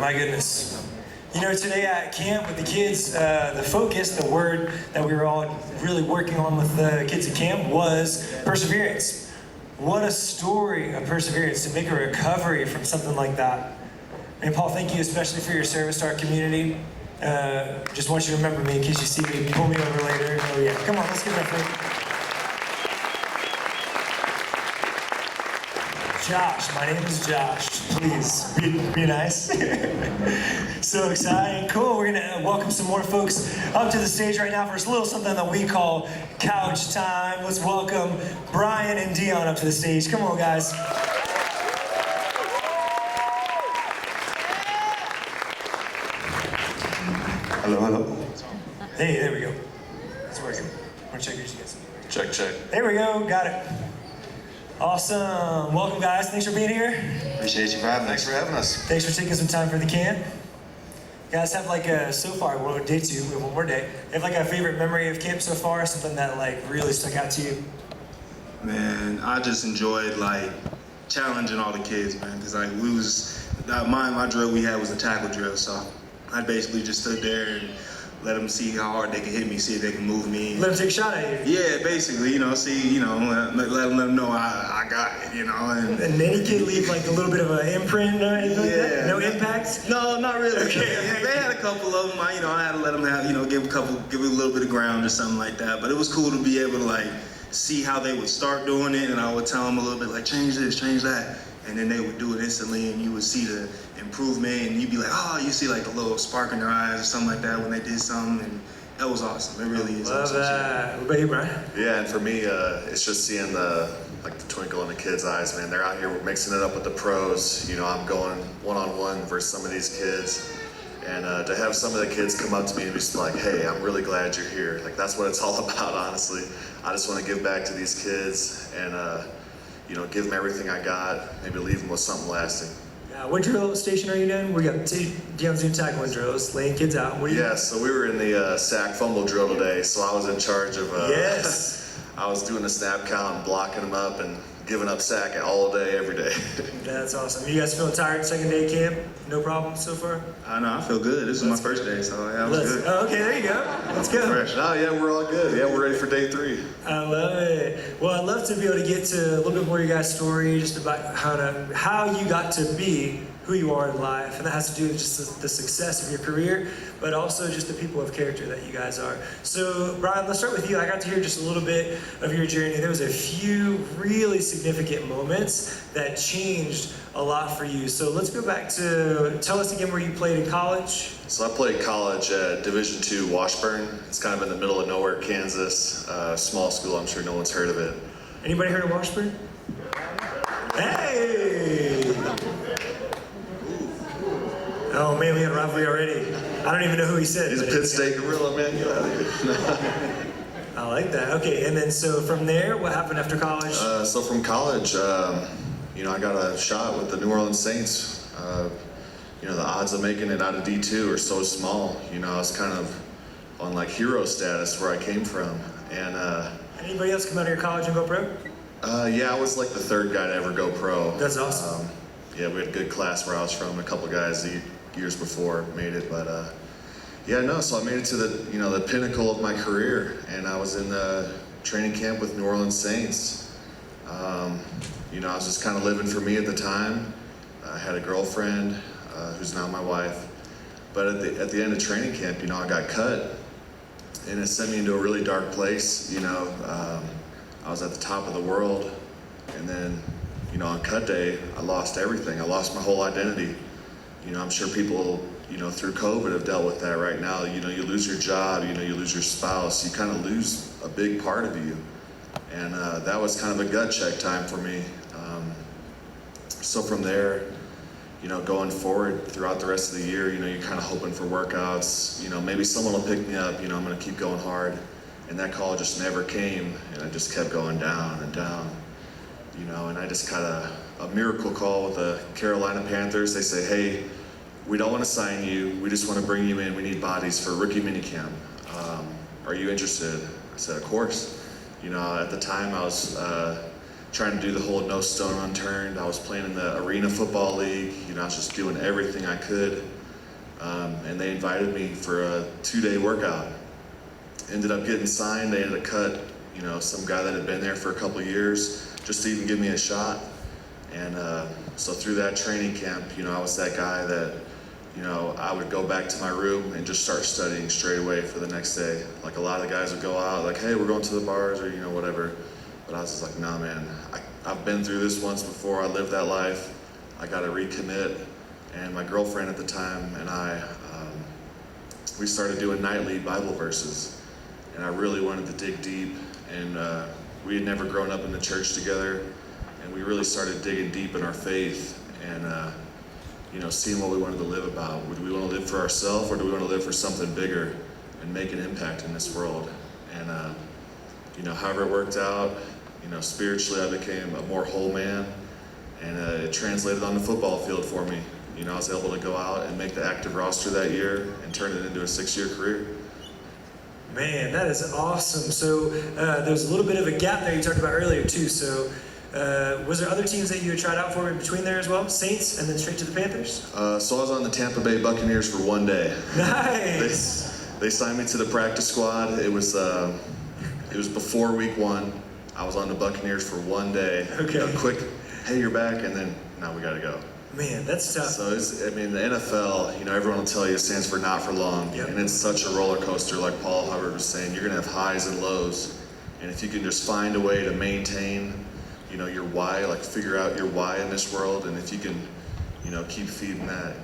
My goodness. You know, today at camp with the kids, the focus, the word that we were all really working on with the kids at camp was perseverance. What a story of perseverance to make a recovery from something like that. And Paul, thank you especially for your service to our community. Just want you to remember me in case you see me, pull me over later. Oh yeah, come on, let's give it up for Josh. My name is Josh. Please be nice. So exciting. Cool. We're going to welcome some more folks up to the stage right now for a little something that we call couch time. Let's welcome Brian and Deyon up to the stage. Come on, guys. Hello. Hey, there we go. It's working. I want to check yours again. Check. There we go. Got it. Awesome. Welcome, guys. Thanks for being here. Appreciate you for having us. Thanks for having us. Thanks for taking some time for the camp. You guys have so far, we're on day 2, we have one more day. You have a favorite memory of camp so far? Something that really stuck out to you? Man, I just enjoyed challenging all the kids, man. Because my drill we had was a tackle drill, so I basically just stood there and let them see how hard they can hit me, see if they can move me. Let them take a shot at you. Yeah, basically, let them know I got it, And any kid leave a little bit of an imprint or anything like that? No impacts? No, not really. Okay. They had a couple of them. I had to let them have, give it a little bit of ground or something like that. But it was cool to be able to see how they would start doing it, and I would tell them a little bit change this, change that. And then they would do it instantly, and you would see the improvement, and you'd be you see the little spark in their eyes or something like that when they did something, and that was awesome. It really is Love awesome. that. What about you, Brian? Yeah, and for me, it's just seeing the twinkle in the kids' eyes, man. They're out here mixing it up with the pros. I'm going one-on-one versus some of these kids. And to have some of the kids come up to me and be just hey, I'm really glad you're here. That's what it's all about, honestly. I just want to give back to these kids and give them everything I got, maybe leave them with something lasting. What drill station are you in? We got Deyon's doing tackling drills, laying kids out. So we were in the sack fumble drill today, so I was in charge of, yes. I was doing the snap count and blocking them up and giving up sack all day, every day. That's awesome. You guys feeling tired second day camp? No problem so far? No, I feel good. This is my first day, so yeah, I was good. Oh, okay, there you go. Let's go. Fresh. Oh yeah, we're all good. Yeah, we're ready for day 3. I love it. Well, I'd love to be able to get to a little bit more of your guys' story, just about how you got to be who you are in life, and that has to do with just the success of your career, but also just the people of character that you guys are. So, Brian, let's start with you. I got to hear just a little bit of your journey. There was a few really significant moments that changed a lot for you. So let's go back to, tell us again where you played in college. So I played college at Division II Washburn. It's kind of in the middle of nowhere, Kansas. Small school, I'm sure no one's heard of it. Anybody heard of Washburn? Hey! Oh man, we had a rivalry already. I don't even know who he said. He's a Pitt State gorilla, man. Get out of here. I like that. Okay, and then so from there, what happened after college? So from college, I got a shot with the New Orleans Saints. The odds of making it out of D2 are so small. I was kind of on hero status where I came from. And anybody else come out of your college and go pro? Yeah, I was the 3rd guy to ever go pro. That's awesome. Yeah, we had a good class where I was from. A couple guys years before made it, but so I made it to the pinnacle of my career, and I was in the training camp with New Orleans Saints. I was just kind of living for me at the time. I had a girlfriend who's now my wife, but at the end of training camp, I got cut, and it sent me into a really dark place. I was at the top of the world, and then on cut day, I lost everything. I lost my whole identity. I'm sure people, through COVID have dealt with that right now. You lose your job, you lose your spouse, you kind of lose a big part of you. And that was kind of a gut check time for me. So from there, going forward throughout the rest of the year, you're kind of hoping for workouts. Maybe someone will pick me up, I'm going to keep going hard. And that call just never came, and I just kept going down and down. And I just got a miracle call with the Carolina Panthers. They say, hey, we don't want to sign you. We just want to bring you in. We need bodies for rookie minicamp. Are you interested? I said, of course. At the time I was trying to do the whole no stone unturned. I was playing in the Arena Football League. I was just doing everything I could. And they invited me for a 2-day workout. Ended up getting signed. They had to cut, some guy that had been there for a couple of years just to even give me a shot. And so through that training camp, I was that guy that, I would go back to my room and just start studying straight away for the next day. Like a lot of the guys would go out like, hey, we're going to the bars or, whatever. But I was just like, nah, man, I've been through this once before. I lived that life. I got to recommit. And my girlfriend at the time and I, we started doing nightly Bible verses. And I really wanted to dig deep. And we had never grown up in the church together. And we really started digging deep in our faith and, seeing what we wanted to live about. Would we want to live for ourselves or do we want to live for something bigger and make an impact in this world? And, however it worked out, spiritually I became a more whole man and it translated on the football field for me. I was able to go out and make the active roster that year and turn it into a 6-year career. Man, that is awesome. So there's a little bit of a gap there you talked about earlier too. So was there other teams that you had tried out for in between there as well? Saints and then straight to the Panthers? So I was on the Tampa Bay Buccaneers for 1 day. Nice. They signed me to the practice squad. It was before week 1. I was on the Buccaneers for 1 day. Okay. Quick, hey, you're back, and then now we got to go. Man, that's tough. So the NFL, everyone will tell you it stands for not for long. Yep. And it's such a roller coaster, like Paul Hubbard was saying. You're going to have highs and lows. And if you can just find a way to maintain, your why, like figure out your why in this world, and if you can, keep feeding that,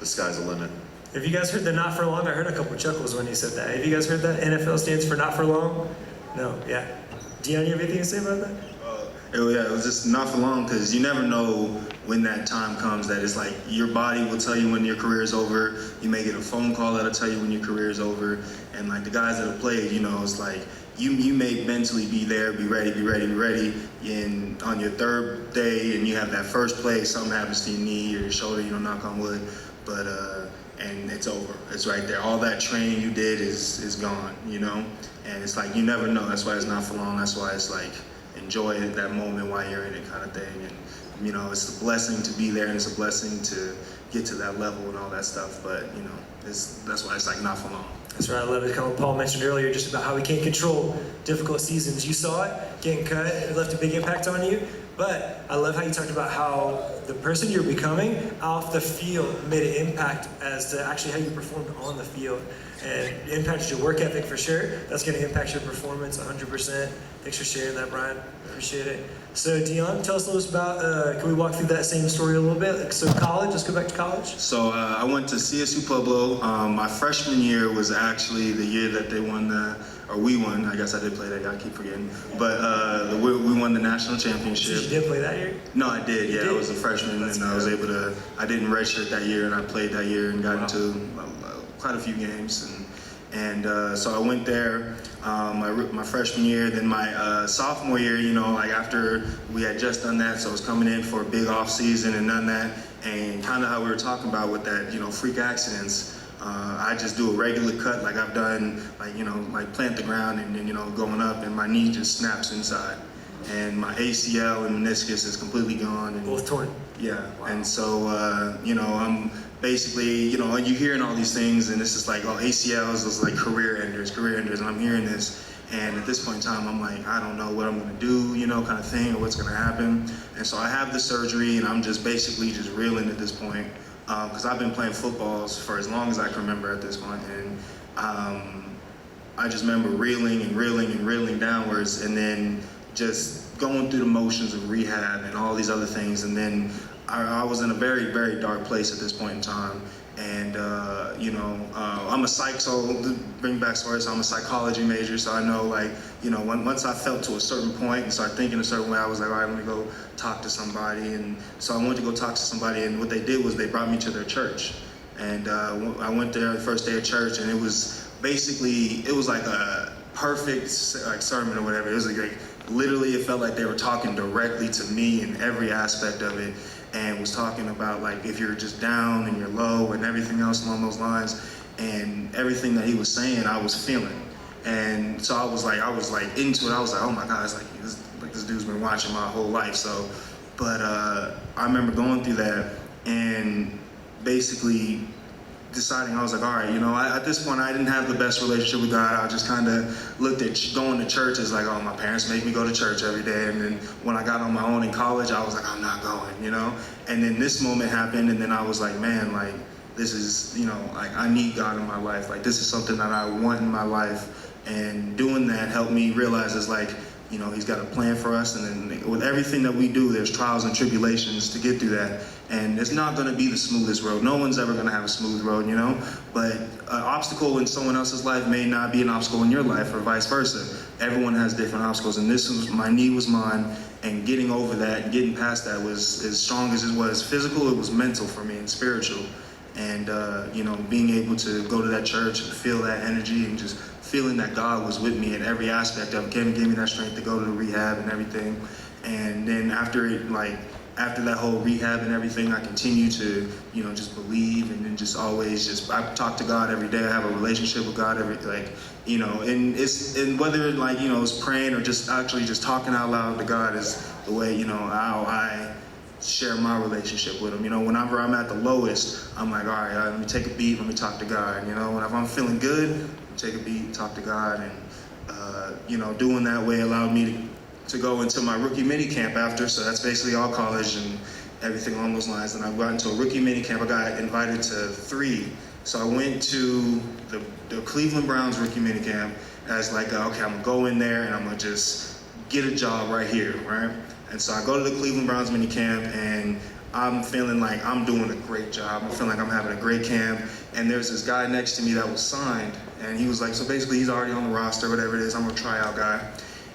the sky's the limit. Have you guys heard the not for long? I heard a couple chuckles when you said that. Have you guys heard that? NFL stands for not for long? No, yeah. Deyon, you have anything to say about that? It was just not for long because you never know when that time comes that it's like your body will tell you when your career is over. You may get a phone call that'll tell you when your career is over. And like the guys that have played, it's like you may mentally be there, be ready. And on your third day and you have that first play, something happens to your knee or your shoulder, knock on wood. But and it's over. It's right there. All that training you did is gone, And it's like you never know. That's why it's not for long. That's why it's like enjoy that moment while you're in it kind of thing. And, it's a blessing to be there and it's a blessing to get to that level and all that stuff. But, that's why it's like not for long. That's right. I love it. Kind of what Paul mentioned earlier, just about how we can't control difficult seasons. You saw it, getting cut, it left a big impact on you. But I love how you talked about how the person you're becoming off the field made an impact as to actually how you performed on the field. And it impacted your work ethic for sure. That's going to impact your performance 100%. Thanks for sharing that, Brian. Appreciate it. So Deyon, tell us a little about, can we walk through that same story a little bit? So college, let's go back to college. So I went to CSU Pueblo. My freshman year was actually the year that they won we won. I guess I did play that year, I keep forgetting. But we won the national championship. So you did play that year? No, I did. Yeah, I was a freshman and I was able to, I didn't redshirt that year and I played that year and got into quite a few games. And so I went there my freshman year. Then my sophomore year, like after we had just done that, so I was coming in for a big off season and done that. And kind of how we were talking about with that, freak accidents. I just do a regular cut like I've done, like plant the ground and then, going up and my knee just snaps inside. And my ACL and meniscus is completely gone. And, both torn? Yeah, wow. And so, I'm basically, you're hearing all these things and it's just like, oh, ACLs is like career enders, and I'm hearing this. And at this point in time, I'm like, I don't know what I'm gonna do, kind of thing, or what's gonna happen. And so I have the surgery and I'm just basically just reeling at this point. Because I've been playing footballs for as long as I can remember at this point. And I just remember reeling downwards and then just going through the motions of rehab and all these other things. And then I was in a very, very dark place at this point in time. And, I'm a to bring back stories, I'm a psychology major, so I know, once I felt to a certain point and started thinking a certain way, I was like, all right, let me go talk to somebody. And so I went to go talk to somebody, and what they did was they brought me to their church. And I went there the first day of church, and it was like a perfect sermon or whatever. It was literally, it felt like they were talking directly to me in every aspect of it. And was talking about if you're just down and you're low and everything else along those lines, and everything that he was saying I was feeling. And so I was into it. I was like, oh my God, it's this dude's been watching my whole life. So, but I remember going through that and basically deciding, I was like, all right, at this point I didn't have the best relationship with God. I just kind of looked at going to church as like, oh, my parents make me go to church every day. And then when I got on my own in college, I was like, I'm not going, And then this moment happened, and then I was like, man, like, this is, like, I need God in my life. Like, this is something that I want in my life. And doing that helped me realize it's like, he's got a plan for us, and then with everything that we do, there's trials and tribulations to get through that. And it's not going to be the smoothest road. No one's ever going to have a smooth road, But an obstacle in someone else's life may not be an obstacle in your life, or vice versa. Everyone has different obstacles, and my knee was mine, and getting over that and getting past that was as strong as it was physical. It was mental for me and spiritual. And being able to go to that church and feel that energy and just feeling that God was with me in every aspect of it, gave me that strength to go to the rehab and everything. And then after that whole rehab and everything, I continued to, just believe, and then just always I talk to God every day. I have a relationship with God and whether it's praying or just actually just talking out loud to God is the way, how I share my relationship with him. Whenever I'm at the lowest, I'm like, all right, let me take a beat, let me talk to God. Whenever I'm feeling good, take a beat, talk to God. And doing that way allowed me to go into my rookie mini camp after. So that's basically all college and everything along those lines. And I got into a rookie mini camp. I got invited to 3. So I went to the Cleveland Browns rookie mini camp as like, okay, I'm gonna go in there and I'm gonna just get a job right here, right? And so I go to the Cleveland Browns mini camp, and I'm feeling like I'm doing a great job. I'm feeling like I'm having a great camp. And there's this guy next to me that was signed, and he was like, so basically he's already on the roster, whatever it is. I'm a tryout guy.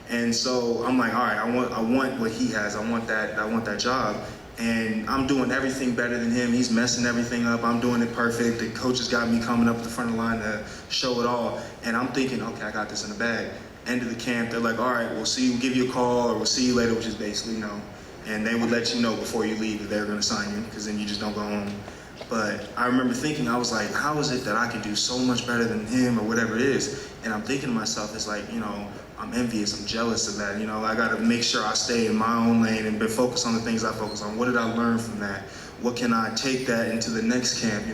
And so I'm like, all right, I want what he has. I want that job. And I'm doing everything better than him. He's messing everything up. I'm doing it perfect. The coach has got me coming up at the front of the line to show it all. And I'm thinking, okay, I got this in the bag. End of the camp, they're like, all right, we'll give you a call, or we'll see you later, which is basically no. And they would let you know before you leave if they're gonna sign you, because then you just don't go home. But I remember thinking, I was like, how is it that I can do so much better than him, or whatever it is? And I'm thinking to myself, it's like, I'm envious, I'm jealous of that. I gotta make sure I stay in my own lane and focus on the things I focus on. What did I learn from that? What can I take that into the next camp,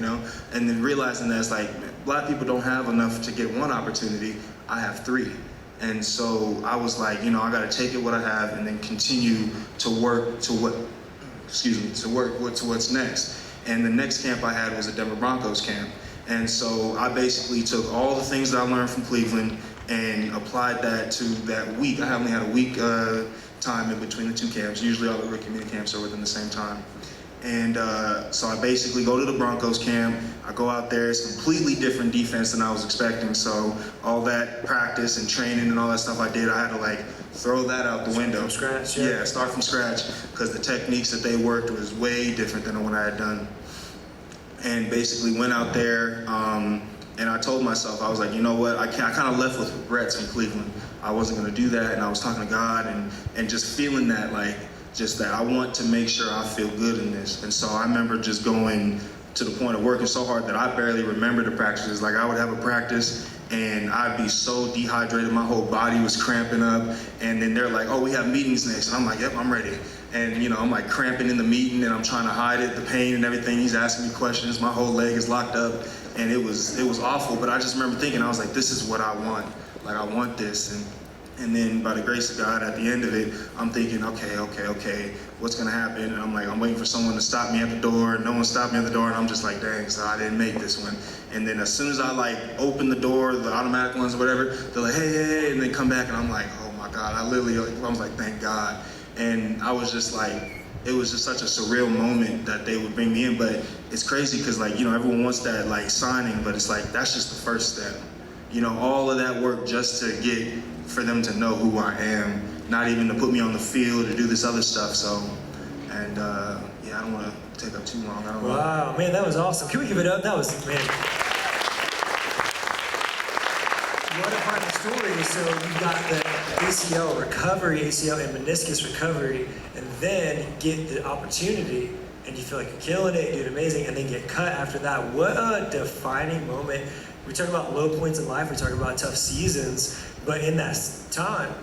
And then realizing that it's like, black people don't have enough to get one opportunity, I have 3. And so I was like, I got to take it what I have and then continue to work to what's next. And the next camp I had was a Denver Broncos camp. And so I basically took all the things that I learned from Cleveland and applied that to that week. I only had a week time in between the 2 camps. Usually all the rookie mini camps are within the same time. And so I basically go to the Broncos camp. I go out there. It's completely different defense than I was expecting. So all that practice and training and all that stuff I did, I had to like throw that out the window. From scratch, yeah. Start from scratch, because the techniques that they worked was way different than what I had done. And basically went out there, and I told myself, I was like, you know what? I kind of left with regrets from Cleveland. I wasn't going to do that, and I was talking to God and just feeling that, like, just that I want to make sure I feel good in this. And so I remember just going to the point of working so hard that I barely remember the practices. Like, I would have a practice and I'd be so dehydrated, my whole body was cramping up. And then they're like, oh, we have meetings next. And I'm like, yep, I'm ready. And I'm like cramping in the meeting and I'm trying to hide it, the pain and everything. He's asking me questions, my whole leg is locked up. And it was awful, but I just remember thinking, I was like, this is what I want. Like, I want this. And then by the grace of God, at the end of it, I'm thinking, okay, what's gonna happen? And I'm like, I'm waiting for someone to stop me at the door. No one stopped me at the door, and I'm just like, dang, so I didn't make this one. And then as soon as I like open the door, the automatic ones or whatever, they're like, hey, and they come back, and I'm like, oh my God, I was like, thank God. And I was just like, it was just such a surreal moment that they would bring me in. But it's crazy because like, everyone wants that like signing, but it's like, that's just the first step. All of that work just to get for them to know who I am, not even to put me on the field or do this other stuff. So, and I don't want to take up too long. Wow, man, that was awesome. Can we give it up? That was, man. What a part of the story is, so you got the ACL recovery, ACL and meniscus recovery, and then get the opportunity, and you feel like you're killing it, you're doing amazing, and then get cut after that. What a defining moment. We talk about low points in life, we talk about tough seasons, but in that time,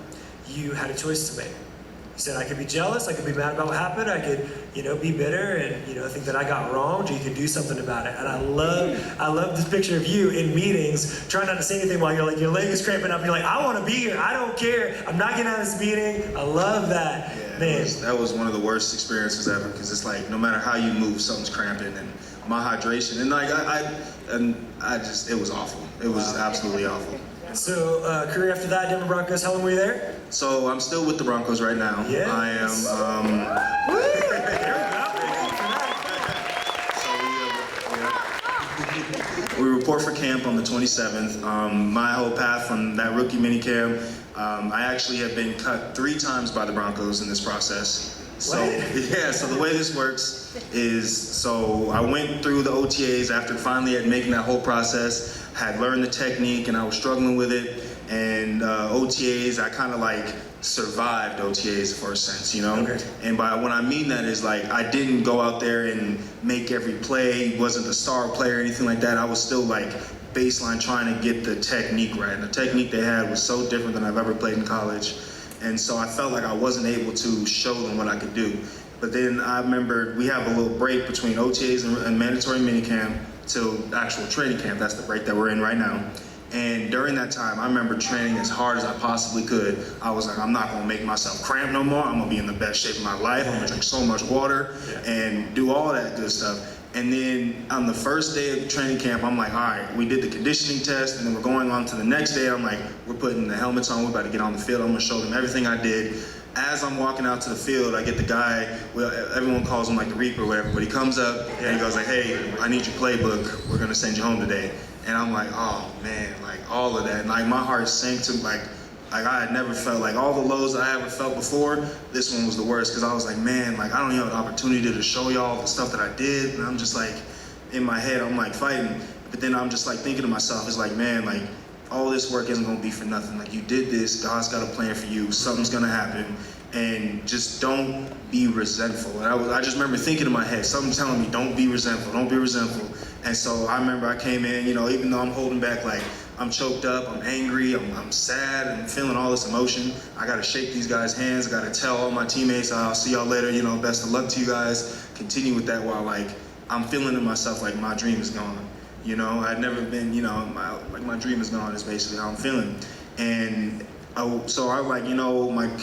you had a choice to make. He said, I could be jealous, I could be mad about what happened, I could, be bitter and, think that I got wronged, or you could do something about it. And I love this picture of you in meetings, trying not to say anything while your leg is cramping up, and you're like, I want to be here, I don't care, I'm not getting out of this meeting. I love that. Yeah, Man. that was one of the worst experiences ever, because it's like, no matter how you move, something's cramping, and my hydration, and like, it was awful. It was absolutely awful. So, career after that, Denver Broncos, how long were you there? So I'm still with the Broncos right now. Yes. I am. Woo! We report for camp on the 27th. My whole path from that rookie minicamp, I actually have been cut 3 times by the Broncos in this process. So yeah, so the way this works is, so I went through the OTAs after finally making that whole process, had learned the technique, and I was struggling with it. And OTAs, I kind of like survived OTAs for a sense, Okay. And by what I mean that is like, I didn't go out there and make every play, wasn't the star player or anything like that. I was still like baseline trying to get the technique right. And the technique they had was so different than I've ever played in college. And so I felt like I wasn't able to show them what I could do. But then I remembered we have a little break between OTAs and mandatory minicamp till actual training camp. That's the break that we're in right now. And during that time, I remember training as hard as I possibly could. I was like, I'm not gonna make myself cramp no more. I'm gonna be in the best shape of my life. I'm gonna drink so much water and do all that good stuff. And then on the first day of training camp, I'm like, all right, we did the conditioning test, and then we're going on to the next day. I'm like, we're putting the helmets on, we're about to get on the field. I'm gonna show them everything I did. As I'm walking out to the field, I get the guy, well, everyone calls him like the Reaper or whatever, but he comes up and he goes like, hey, I need your playbook. We're gonna send you home today. And I'm like, oh man, like all of that. And like my heart sank to like I had never felt like all the lows I ever felt before, this one was the worst, because I was like, man, like I don't even have an opportunity to show y'all the stuff that I did. And I'm just like, in my head, I'm like fighting. But then I'm just like thinking to myself, it's like, man, like all this work isn't gonna be for nothing. Like you did this, God's got a plan for you, something's gonna happen. And just don't be resentful. And I just remember thinking in my head, something telling me, don't be resentful, don't be resentful. And so I remember I came in, even though I'm holding back, like I'm choked up, I'm angry, I'm sad, I'm feeling all this emotion. I gotta shake these guys' hands, I gotta tell all my teammates, I'll see y'all later, best of luck to you guys. Continue with that while like, I'm feeling in myself like my dream is gone. I'd never been, my dream is gone is basically how I'm feeling. And so I like,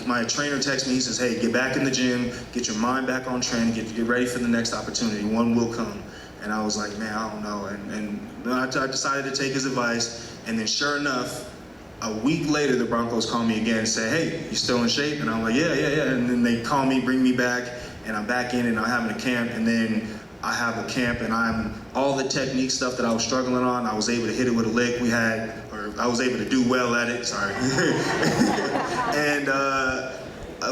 my trainer texts me, he says, hey, get back in the gym, get your mind back on training, get ready for the next opportunity, one will come. And I was like, man, I don't know. And I decided to take his advice, and then sure enough, a week later, the Broncos call me again and say, hey, you still in shape? And I'm like, yeah. And then they call me, bring me back, and I'm back in, and I'm having a camp, and then I have a camp, and all the technique stuff that I was struggling on, I was able to hit it with a lick. I was able to do well at it, sorry. And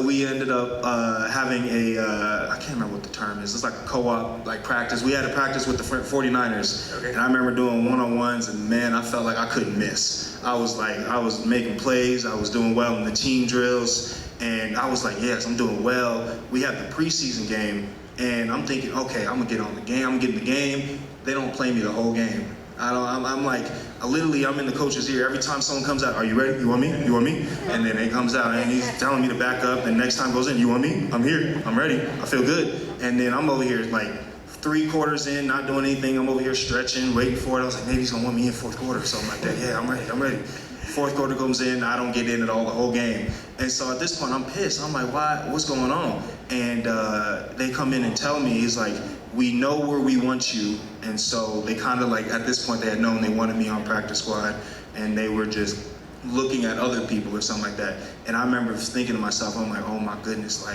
we ended up having I can't remember what the term is. It's like a co-op like practice. We had a practice with the 49ers. Okay. And I remember doing one-on-ones, and man, I felt like I couldn't miss. I was making plays, I was doing well in the team drills, and I was like, yes, I'm doing well. We had the preseason game, and I'm thinking, okay, I'm gonna get on the game, I'm getting the game. They don't play me the whole game. I'm like, I'm in the coach's ear. Every time someone comes out, are you ready? You want me? You want me? And then it comes out, and he's telling me to back up, and next time goes in, you want me? I'm here, I'm ready, I feel good. And then I'm over here like 3 quarters in, not doing anything. I'm over here stretching, waiting for it. I was like, maybe he's gonna want me in 4th quarter or something like that. Yeah, I'm ready. 4th quarter comes in, I don't get in at all the whole game. And so at this point, I'm pissed. I'm like, what's going on? And they come in and tell me, he's like, we know where we want you. And so they kind of like, at this point, they had known they wanted me on practice squad, and they were just looking at other people or something like that. And I remember thinking to myself, I'm like, oh my goodness,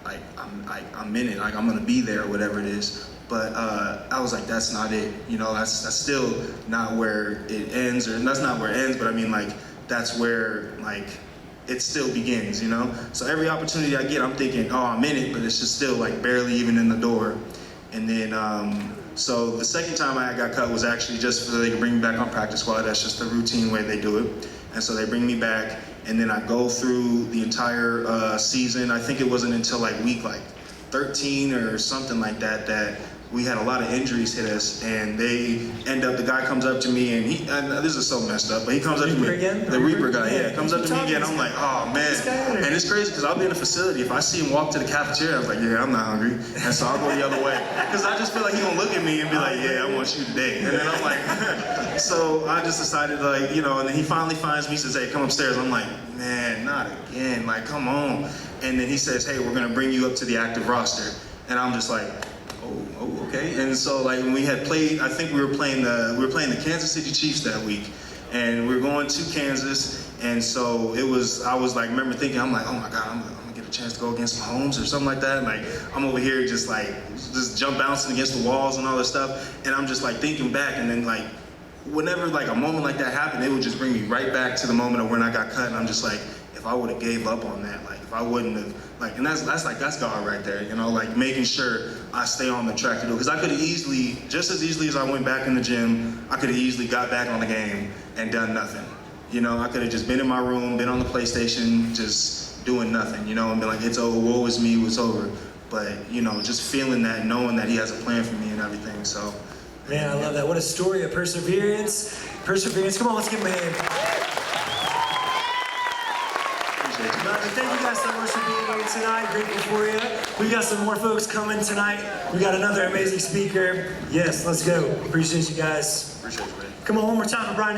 I'm in it, like I'm gonna be there or whatever it is. But I was like, that's not it. That's still not where it ends, or that's not where it ends, but I mean like, that's where like, it still begins, So every opportunity I get, I'm thinking, oh, I'm in it, but it's just still like barely even in the door. And then, so the second time I got cut was actually just so they could bring me back on practice squad. That's just the routine way they do it. And so they bring me back, and then I go through the entire season. I think it wasn't until like week 13 or something like that we had a lot of injuries hit us, and the guy comes up to me, and this is so messed up, but he comes up to me, again? the Reaper guy, yeah, comes up Keep to me again. talking. I'm like, oh man, and it's crazy because I'll be in a facility. If I see him walk to the cafeteria, I was like, yeah, I'm not hungry, and so I'll go the other way because I just feel like he gonna look at me and be like, yeah, I want you today, and then I'm like, so I just decided like, you know, and then he finally finds me, says, hey, come upstairs. I'm like, man, not again, like, come on. And then he says, hey, we're gonna bring you up to the active roster, and I'm just like, oh, okay. And so like when we had played, I think we were playing the Kansas City Chiefs that week, and we were going to Kansas, and so I was like, remember thinking, I'm like, oh my God, I'm gonna get a chance to go against Mahomes or something like that. Like I'm over here just jump bouncing against the walls and all this stuff, and I'm just like thinking back, and then like whenever like a moment like that happened, it would just bring me right back to the moment of when I got cut, and I'm just like, if I would have gave up on that, like if I wouldn't have, like, and that's God right there, you know, like making sure I stay on the track to do it. Because I could have easily, just as easily as I went back in the gym, I could have easily got back on the game and done nothing. You know, I could have just been in my room, been on the PlayStation, just doing nothing, you know, and been like, it's over, woe is me, it's over. But, you know, just feeling that, knowing that he has a plan for me and everything, so. Man, I love that. What a story of perseverance. Perseverance. Come on, let's give him a hand. Thank you guys so much for being here tonight. Grateful for you. We got some more folks coming tonight. We got another amazing speaker. Yes, let's go. Appreciate you guys. Appreciate you, man. Come on, one more time for Brian.